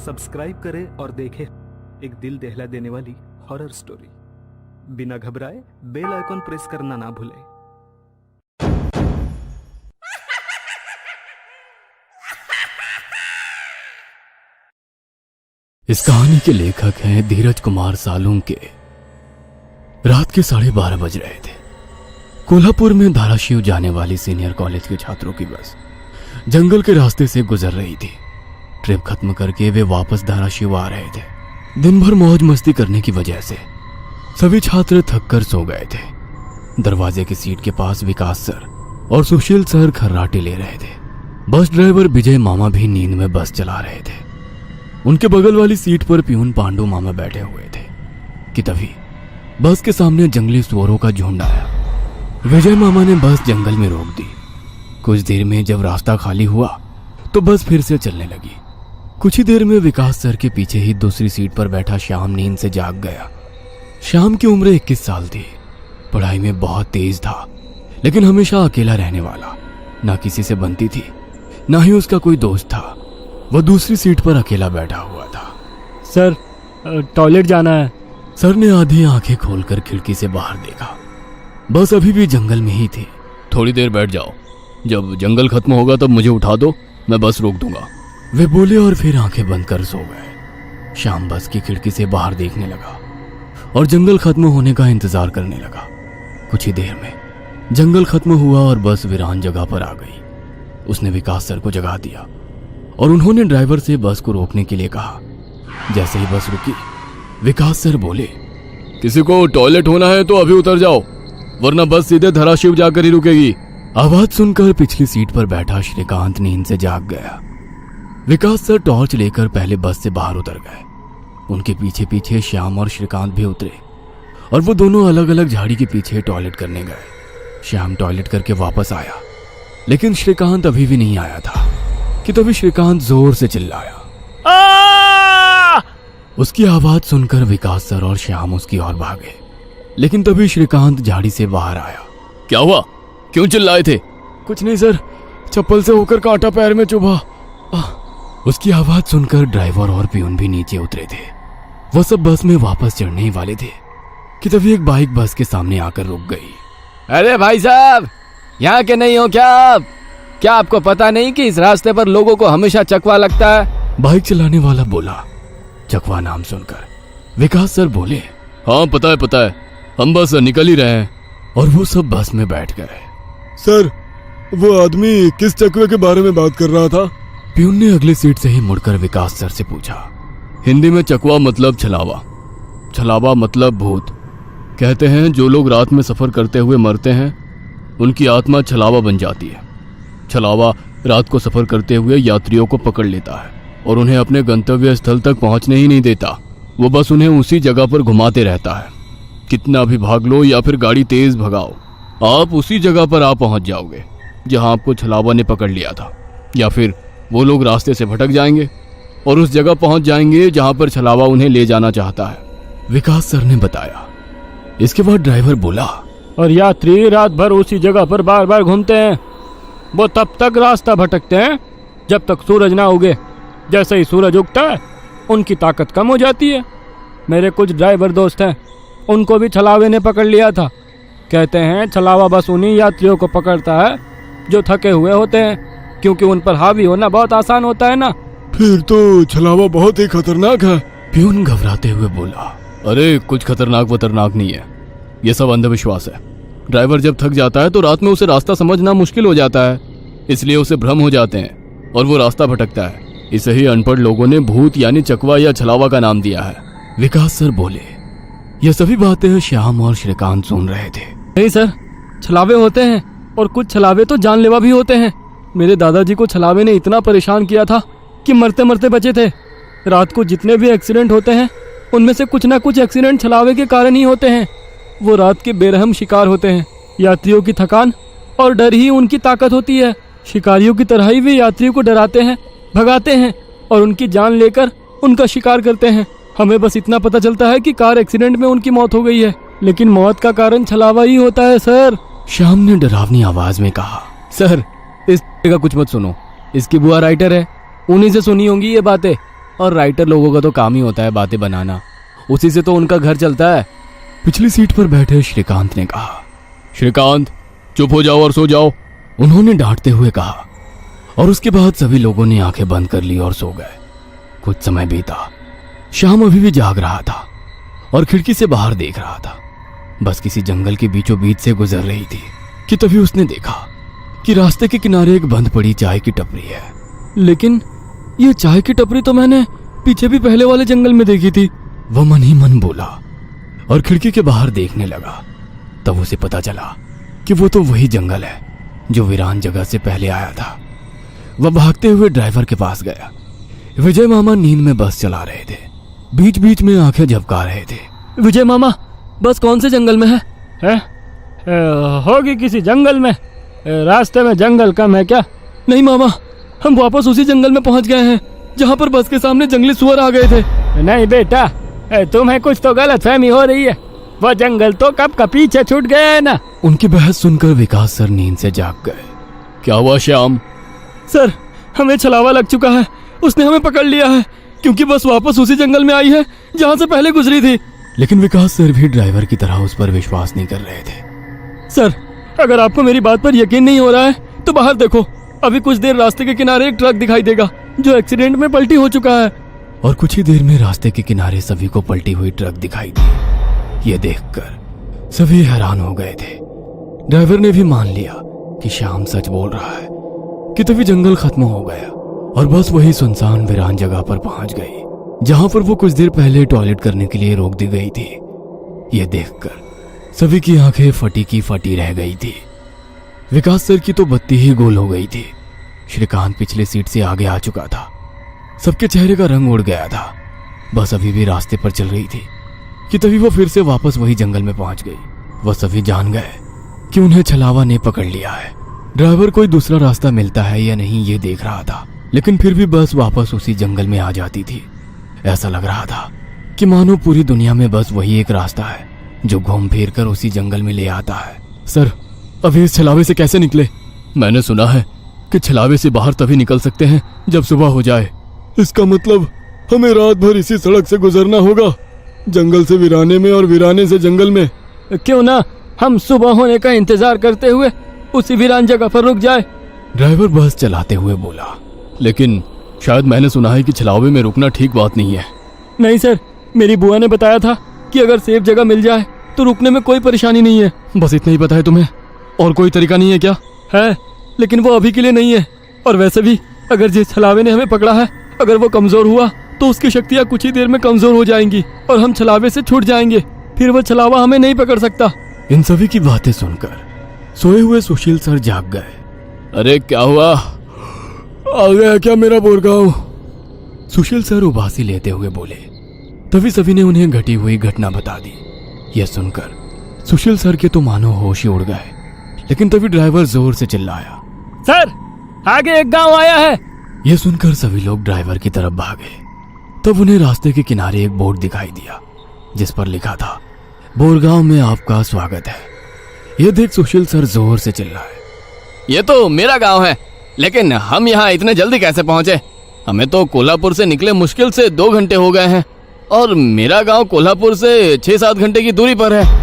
Subscribe करें और देखें एक दिल दहला देने वाली हॉरर स्टोरी। बिना घबराए बेल आइकॉन प्रेस करना ना भूलें। इस कहानी के लेखक हैं धीरज कुमार सालुंके। रात के 12:30 बज रहे थे। कोल्हापुर में धाराशिव जाने वाली सीनियर कॉलेज के छात्रों की बस जंगल के रास्ते से गुजर रही थी। ट्रिप खत्म करके वे वापस धाराशिव आ रहे थे। दिन भर मौज मस्ती करने की वजह से सभी छात्र थक कर सो गए थे। दरवाजे की सीट के पास विकास सर और सुशील सर खर्राटे ले रहे थे। बस ड्राइवर विजय मामा भी नींद में बस चला रहे थे। उनके बगल वाली सीट पर प्यून पांडु मामा बैठे हुए थे कि तभी बस के सामने जंगली सुअरों का झुंड आया। विजय मामा ने बस जंगल में रोक दी। कुछ देर में जब रास्ता खाली हुआ तो बस फिर से चलने लगी। कुछ ही देर में विकास सर के पीछे ही दूसरी सीट पर बैठा श्याम नींद से जाग गया। श्याम की उम्र 21 साल थी। पढ़ाई में बहुत तेज था, लेकिन हमेशा अकेला रहने वाला। ना किसी से बनती थी, ना ही उसका कोई दोस्त था। वह दूसरी सीट पर अकेला बैठा हुआ था। सर, टॉयलेट जाना है। सर ने आधी आंखें खोलकर खिड़की से बाहर देखा। बस अभी भी जंगल में ही थी। थोड़ी देर बैठ जाओ, जब जंगल खत्म होगा तब मुझे उठा दो, मैं बस रोक दूंगा। वे बोले और फिर आंखें बंद कर सो गए। शाम बस की खिड़की से बाहर देखने लगा और जंगल खत्म होने का इंतजार करने लगा। कुछ ही देर में जंगल खत्म हुआ और बस वीरान जगह पर आ गई। उसने विकास सर को जगा दिया और उन्होंने ड्राइवर से बस को रोकने के लिए कहा। जैसे ही बस रुकी, विकास सर बोले, किसी को टॉयलेट होना है तो अभी उतर जाओ, वरना बस सीधे धाराशिव जाकर ही रुकेगी। आवाज सुनकर पिछली सीट पर बैठा श्रीकांत नींद से जाग गया। विकास सर टॉर्च लेकर पहले बस से बाहर उतर गए। उनके पीछे पीछे श्याम और श्रीकांत भी उतरे और वो दोनों अलग अलग झाड़ी के पीछे टॉयलेट करने गए। श्याम टॉयलेट करके वापस आया, लेकिन श्रीकांत अभी भी नहीं आया था कि तभी श्रीकांत जोर से चिल्लाया। उसकी आवाज सुनकर विकास सर और श्याम उसकी ओर भागे, लेकिन तभी श्रीकांत झाड़ी से बाहर आया। क्या हुआ, क्यों चिल्लाए थे? कुछ नहीं सर, चप्पल से होकर कांटा पैर में चुभा। उसकी आवाज सुनकर ड्राइवर और प्यून भी नीचे उतरे थे। वो सब बस में वापस चढ़ने ही वाले थे कि तभी एक बाइक बस के सामने आकर रुक गई। अरे भाई साहब, यहाँ के नहीं हो क्या आप? क्या आपको पता नहीं कि इस रास्ते पर लोगों को हमेशा चकवा लगता है? बाइक चलाने वाला बोला। चकवा नाम सुनकर विकास सर बोले, हाँ पता है, हम बस निकल ही रहे हैं। और वो सब बस में बैठ गए। सर, वो आदमी किस चकवे के बारे में बात कर रहा था? प्यून ने अगली सीट से ही मुड़कर विकास सर से पूछा। हिंदी में चकवा मतलब छलावा, छलावा मतलब भूत। कहते हैं जो लोग रात में सफर करते हुए मरते हैं, उनकी आत्मा छलावा बन जाती है। छलावा रात को सफर करते हुए यात्रियों को पकड़ लेता है और उन्हें अपने गंतव्य स्थल तक पहुंचने ही नहीं देता। वो बस उन्हें उसी जगह पर घुमाते रहता है। कितना भी भाग लो या फिर गाड़ी तेज भगाओ, आप उसी जगह पर आ पहुंच जाओगे जहां आपको छलावा ने पकड़ लिया था। या फिर वो लोग रास्ते से भटक जाएंगे और उस जगह पहुंच जाएंगे जहां पर छलावा उन्हें ले जाना चाहता है, विकास सर ने बताया। इसके बाद ड्राइवर बोला, और यात्री रात भर उसी जगह पर बार बार घूमते हैं। वो तब तक रास्ता भटकते हैं जब तक सूरज ना उगे। जैसे ही सूरज उगता है, उनकी ताकत कम हो जाती है। मेरे कुछ ड्राइवर दोस्त हैं, उनको भी छलावे ने पकड़ लिया था। कहते हैं छलावा बस उन्हीं यात्रियों को पकड़ता है जो थके हुए होते हैं, क्योंकि उन पर हावी होना बहुत आसान होता है ना। फिर तो छलावा बहुत ही खतरनाक है। प्यून घबराते हुए बोला, अरे कुछ खतरनाक नहीं है, ये सब अंधविश्वास है। ड्राइवर जब थक जाता है तो रात में उसे रास्ता समझना मुश्किल हो जाता है, इसलिए उसे भ्रम हो जाते हैं और वो रास्ता भटकता है। इसे ही अनपढ़ लोगों ने भूत यानी चकवा या छलावा का नाम दिया है, विकास सर बोले। ये सभी बातें श्याम और श्रीकांत सुन रहे थे। नहीं सर, छलावे होते हैं और कुछ छलावे तो जानलेवा भी होते हैं। मेरे दादाजी को छलावे ने इतना परेशान किया था कि मरते मरते बचे थे। रात को जितने भी एक्सीडेंट होते हैं, उनमें से कुछ ना कुछ एक्सीडेंट छलावे के कारण ही होते हैं। वो रात के बेरहम शिकार होते हैं। यात्रियों की थकान और डर ही उनकी ताकत होती है। शिकारियों की तरह ही वे यात्रियों को डराते हैं, भगाते हैं और उनकी जान लेकर उनका शिकार करते हैं। हमें बस इतना पता चलता है कि कार एक्सीडेंट में उनकी मौत हो गई है, लेकिन मौत का कारण छलावा ही होता है सर। श्याम ने डरावनी आवाज में कहा। सर, इस का कुछ मत सुनो, इसकी बुआ राइटर है, उन्हीं से सुनी होंगी ये बातें। और राइटर लोगों का तो काम ही होता है बातें बनाना, उसी से तो उनका घर चलता है। पिछली सीट पर बैठे श्रीकांत ने कहा, श्रीकांत चुप हो जाओ और सो जाओ, उन्होंने डांटते हुए कहा। और उसके बाद सभी लोगों ने आंखें बंद कर ली और सो गए। कुछ समय बीता, शाम अभी भी जाग रहा था और खिड़की से बाहर देख रहा था। बस किसी जंगल के बीचों बीच से गुजर रही थी कि तभी उसने देखा कि रास्ते के किनारे एक बंद पड़ी चाय की टपरी है। लेकिन ये चाय की टपरी तो मैंने पीछे भी पहले वाले जंगल में देखी थी। वह मन ही मन बोला और खिड़की के बाहर देखने लगा। तब उसे पता चला कि वो तो वही जंगल है जो वीरान जगह से पहले आया था। वह भागते हुए ड्राइवर के पास गया। विजय मामा नींद में बस चला रहे थे, बीच बीच में आंखें झपका रहे थे। विजय मामा, बस कौन से जंगल में है? होगी किसी जंगल में। रास्ते में जंगल कम है क्या? नहीं मामा, हम वापस उसी जंगल में पहुंच गए हैं जहां पर बस के सामने जंगली सुअर आ गए थे। नहीं बेटा, तुम्हें कुछ तो गलतफहमी हो रही है। वो जंगल तो कब का पीछे छूट गया है ना। उनकी बहस सुनकर विकास सर नींद से जाग गए। क्या हुआ श्याम? सर, हमें छलावा लग चुका है। उसने हमें पकड़ लिया है क्योंकि बस वापस उसी जंगल में आई है जहां से पहले गुजरी थी। लेकिन विकास सर भी ड्राइवर की तरह उस पर विश्वास नहीं कर रहे थे। सर, अगर आपको मेरी बात पर यकीन नहीं हो रहा है तो बाहर देखो। अभी कुछ देर रास्ते के किनारे एक ट्रक दिखाई देगा जो एक्सीडेंट में पलटी हो चुका है। और कुछ ही देर में रास्ते के किनारे सभी को पलटी हुई ट्रक दिखाई दी। ये देखकर सभी हैरान हो गए थे। ड्राइवर ने भी मान लिया कि श्याम सच बोल रहा है कि तभी जंगल खत्म हो गया और बस वही सुनसान वीरान जगह पर पहुंच गई जहां पर वो कुछ देर पहले टॉयलेट करने के लिए रोक दी गई थी। ये देखकर सभी की आंखें फटी की फटी रह गई थी। विकास सर की तो बत्ती ही गोल हो गई थी। श्रीकांत पिछली सीट से आगे आ चुका था। सबके चेहरे का रंग उड़ गया था। बस अभी भी रास्ते पर चल रही थी कि तभी वो फिर से वापस वही जंगल में पहुंच गई। वह सभी जान गए कि उन्हें छलावा ने पकड़ लिया है। ड्राइवर कोई दूसरा रास्ता मिलता है या नहीं ये देख रहा था, लेकिन फिर भी बस वापस उसी जंगल में आ जाती थी। ऐसा लग रहा था कि मानो पूरी दुनिया में बस वही एक रास्ता है जो घूम फिर कर उसी जंगल में ले आता है। सर, अभी इस छलावे से कैसे निकले? मैंने सुना है कि छलावे से बाहर तभी निकल सकते हैं जब सुबह हो जाए। इसका मतलब हमें रात भर इसी सड़क से गुजरना होगा, जंगल से वीराने में और वीराने से जंगल में। क्यों ना हम सुबह होने का इंतजार करते हुए उसी वीरान जगह पर रुक जाए। ड्राइवर बस चलाते हुए बोला। लेकिन शायद मैंने सुना है कि छलावे में रुकना ठीक बात नहीं है। नहीं सर, मेरी बुआ ने बताया था कि अगर सेफ जगह मिल जाए तो रुकने में कोई परेशानी नहीं है। बस इतना ही पता है तुम्हें? और कोई तरीका नहीं है क्या? है, लेकिन वो अभी के लिए नहीं है। और वैसे भी अगर जिस छलावे ने हमें पकड़ा है, अगर वो कमजोर हुआ तो उसकी शक्तियाँ कुछ ही देर में कमजोर हो जाएंगी और हम छलावे से छूट जाएंगे। फिर वो छलावा हमें नहीं पकड़ सकता। इन सभी की बातें सुनकर सोए हुए सुशील सर जाग गए। अरे क्या हुआ? आ गया क्या मेरा बोरगांव? सुशील सर उबासी लेते हुए बोले। तभी सभी ने उन्हें घटी हुई घटना बता दी। यह सुनकर सुशील सर के तो मानो होश ही उड़ गए। लेकिन तभी ड्राइवर जोर से चिल्लाया, सर, आगे एक गांव आया है। यह सुनकर सभी लोग ड्राइवर की तरफ भागे। तब उन्हें रास्ते के किनारे एक बोर्ड दिखाई दिया जिस पर लिखा था, बोरगांव में आपका स्वागत है। यह देख सुशील सर जोर से चिल्लाए, ये तो मेरा गांव है, लेकिन हम यहाँ इतने जल्दी कैसे पहुंचे? हमें तो कोल्हापुर से निकले मुश्किल से 2 घंटे हो गए हैं और मेरा गांव कोल्हापुर से 6-7 घंटे की दूरी पर है।